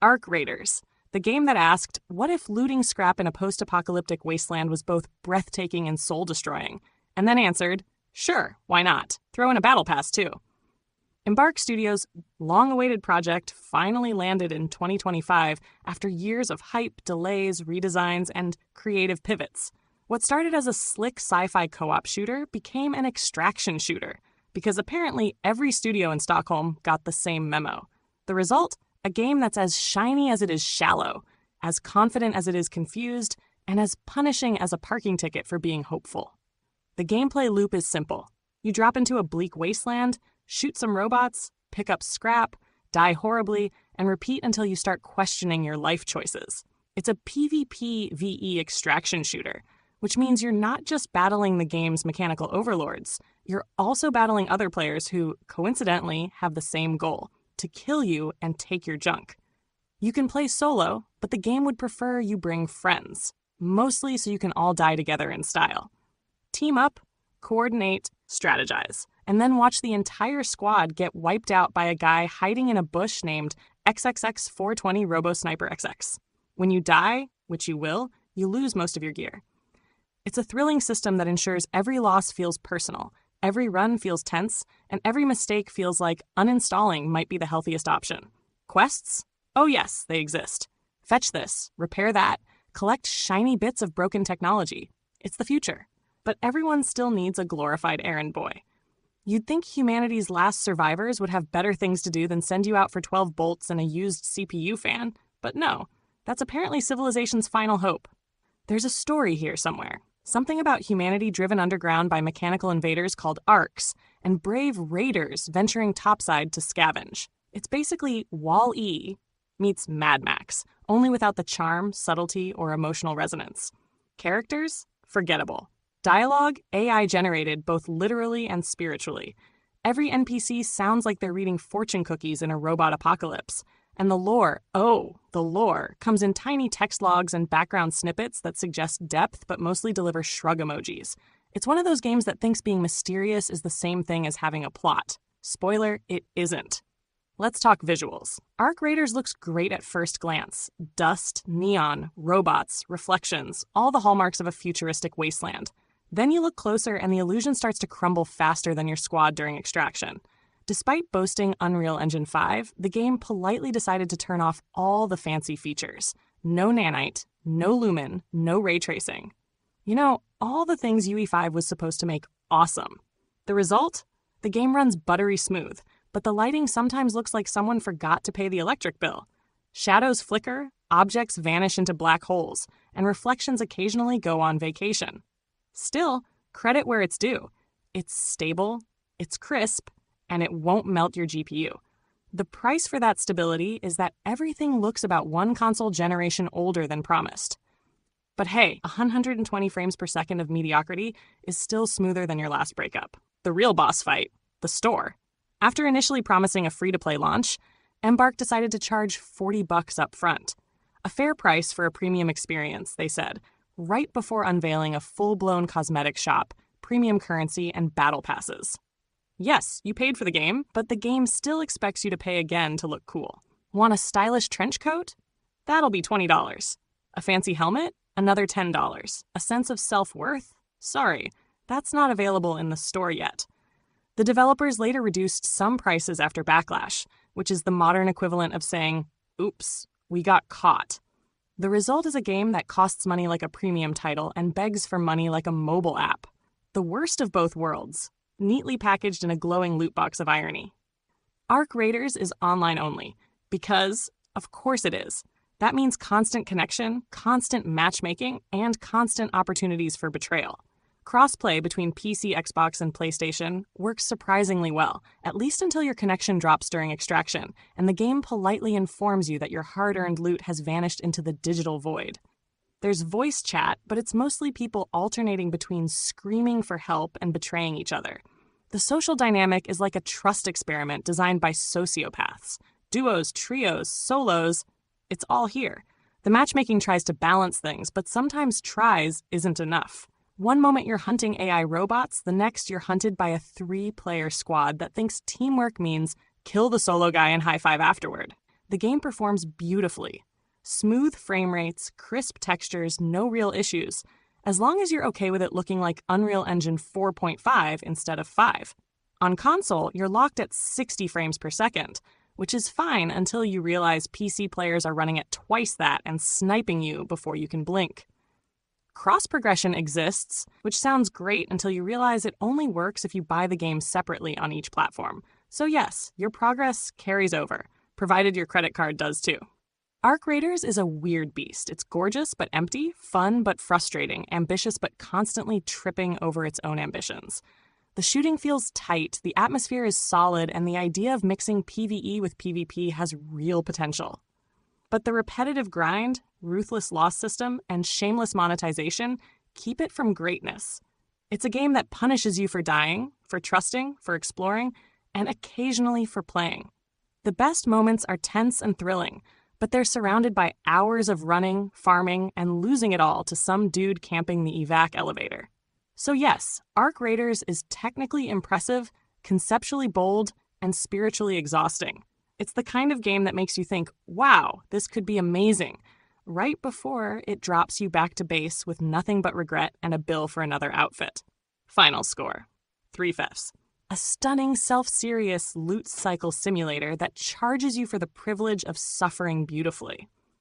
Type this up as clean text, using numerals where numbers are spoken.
Arc Raiders, the game that asked, what if looting scrap in a post-apocalyptic wasteland was both breathtaking and soul-destroying? And then answered, sure, why not? Throw in a battle pass, too. Embark Studios' long-awaited project finally landed in 2025 after years of hype, delays, redesigns, and creative pivots. What started as a slick sci-fi co-op shooter became an extraction shooter, because apparently every studio in Stockholm got the same memo. The result? A game that's as shiny as it is shallow, as confident as it is confused, and as punishing as a parking ticket for being hopeful. The gameplay loop is simple. You drop into a bleak wasteland, shoot some robots, pick up scrap, die horribly, and repeat until you start questioning your life choices. It's a PvP-VE extraction shooter, which means you're not just battling the game's mechanical overlords, you're also battling other players who, coincidentally, have the same goal: to kill you and take your junk. You can play solo, but the game would prefer you bring friends, mostly so you can all die together in style. Team up, coordinate, strategize, and then watch the entire squad get wiped out by a guy hiding in a bush named XXX420 RoboSniper XX. When you die, which you will, you lose most of your gear. It's a thrilling system that ensures every loss feels personal, every run feels tense, and every mistake feels like uninstalling might be the healthiest option. Quests? Oh yes, they exist. Fetch this, repair that, collect shiny bits of broken technology. It's the future. But everyone still needs a glorified errand boy. You'd think humanity's last survivors would have better things to do than send you out for 12 bolts and a used CPU fan, but no, that's apparently civilization's final hope. There's a story here somewhere. Something about humanity driven underground by mechanical invaders called arcs, and brave raiders venturing topside to scavenge. It's basically Wall-E meets Mad Max, only without the charm, subtlety, or emotional resonance. Characters? Forgettable. Dialogue? AI-generated both literally and spiritually. Every NPC sounds like they're reading fortune cookies in a robot apocalypse. And the lore, comes in tiny text logs and background snippets that suggest depth but mostly deliver shrug emojis. It's one of those games that thinks being mysterious is the same thing as having a plot. Spoiler, it isn't. Let's talk visuals. Arc Raiders looks great at first glance. Dust, neon, robots, reflections, all the hallmarks of a futuristic wasteland. Then you look closer and the illusion starts to crumble faster than your squad during extraction. Despite boasting Unreal Engine 5, the game politely decided to turn off all the fancy features. No nanite, no lumen, no ray tracing. You know, all the things UE5 was supposed to make awesome. The result? The game runs buttery smooth, but the lighting sometimes looks like someone forgot to pay the electric bill. Shadows flicker, objects vanish into black holes, and reflections occasionally go on vacation. Still, credit where it's due. It's stable, it's crisp, and it won't melt your GPU. The price for that stability is that everything looks about one console generation older than promised. But hey, 120 frames per second of mediocrity is still smoother than your last breakup. The real boss fight, the store. After initially promising a free-to-play launch, Embark decided to charge $40 up front. A fair price for a premium experience, they said, right before unveiling a full-blown cosmetic shop, premium currency, and battle passes. Yes, you paid for the game, but the game still expects you to pay again to look cool. Want a stylish trench coat? That'll be $20. A fancy helmet? Another $10. A sense of self-worth? Sorry, that's not available in the store yet. The developers later reduced some prices after Backlash, which is the modern equivalent of saying, oops, we got caught. The result is a game that costs money like a premium title and begs for money like a mobile app. The worst of both worlds, neatly packaged in a glowing loot box of irony. Arc Raiders is online only, because, of course it is. That means constant connection, constant matchmaking, and constant opportunities for betrayal. Crossplay between PC, Xbox, and PlayStation works surprisingly well, at least until your connection drops during extraction, and the game politely informs you that your hard-earned loot has vanished into the digital void. There's voice chat, but it's mostly people alternating between screaming for help and betraying each other. The social dynamic is like a trust experiment designed by sociopaths. Duos, trios, solos, it's all here. The matchmaking tries to balance things, but sometimes tries isn't enough. One moment you're hunting AI robots, the next you're hunted by a 3-player squad that thinks teamwork means kill the solo guy and high five afterward. The game performs beautifully. Smooth frame rates, crisp textures, no real issues, as long as you're okay with it looking like Unreal Engine 4.5 instead of 5. On console, you're locked at 60 frames per second, which is fine until you realize PC players are running at twice that and sniping you before you can blink. Cross progression exists, which sounds great until you realize it only works if you buy the game separately on each platform. So yes, your progress carries over, provided your credit card does too. Arc Raiders is a weird beast. It's gorgeous but empty, fun but frustrating, ambitious but constantly tripping over its own ambitions. The shooting feels tight, the atmosphere is solid, and the idea of mixing PvE with PvP has real potential. But the repetitive grind, ruthless loss system, and shameless monetization keep it from greatness. It's a game that punishes you for dying, for trusting, for exploring, and occasionally for playing. The best moments are tense and thrilling, but they're surrounded by hours of running, farming, and losing it all to some dude camping the evac elevator. So yes, Arc Raiders is technically impressive, conceptually bold, and spiritually exhausting. It's the kind of game that makes you think, wow, this could be amazing, right before it drops you back to base with nothing but regret and a bill for another outfit. Final score: 3 fifths. A stunning, self-serious loot cycle simulator that charges you for the privilege of suffering beautifully.